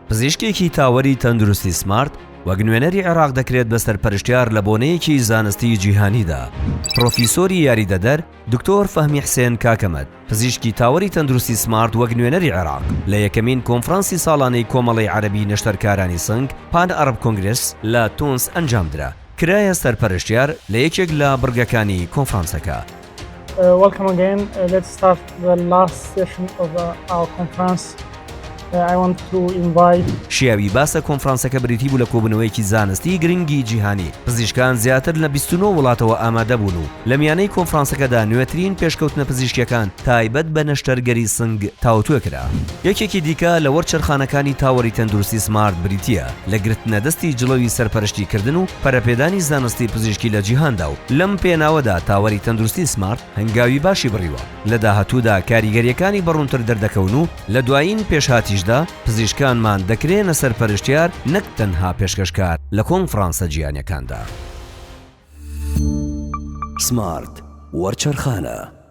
پزیشکێکی تاوەری تەندروستی سمارت وەک نوێنەری عێراق دەکرێت بە سەرپەرشتیار لە بۆنەیەکی زانستی جیهانیدا. پرۆفیسۆری یاریدەدەر دکتۆر فەهمی حسێن کاکەمەد پزیشکی تاوەری تەندروستی سمارت وەک نوێنەری عێراق لە یەکەمین کۆنفرانسی ساڵانەی کۆمەڵی عەرەبی نەشتەرکارانی سنگ پان عەرەب کۆنگرس لە تونس ئەنجامدرا. کرایە سەرپەرشتیار لە یەکێک لە بڕگەکانی کۆنفرانسەکە. Welcome again. Let's start the last session of our conference. I want to invite شیاوی باسە کۆنفرانسەکە بریتی بوو لە کۆبنەوەیەکی زانستی گرنگی جیهانی. پزیشکان زیاتر لە 29 وڵاتەوە ئامادە بوون و لە میانەی کۆنفرانسەکەدا نوێترین پێشکەوتنە پزیشکیەکان تایبەت بە نەشتەرگەری سنگ تاوتوێ کرا. یەکێکی دیکە لە وەرچەرخانەکانی تاوەری تەندروستی سمارت بریتیە لە گرتنە دەستی جڵەوی سەرپەرشتیکردن و پەرەپێدانی زانستی پزیشکی لە جیهاندا و لەم پێناوەدا تاوەری تەندروستی سمارت هەنگاوی باشی بڕیوە. لە داهاتوودا کاریگەریەکانی بەڕوونتر دەردەکەون و لە دوایین پێشهاتیشدا پزیشکانمان دەکرێنە سەرپەرشتیار نەک تەنها پێشکەشکار لە کۆنفرانسە جیهانیەکاندا. سمارت وەرچەرخانە.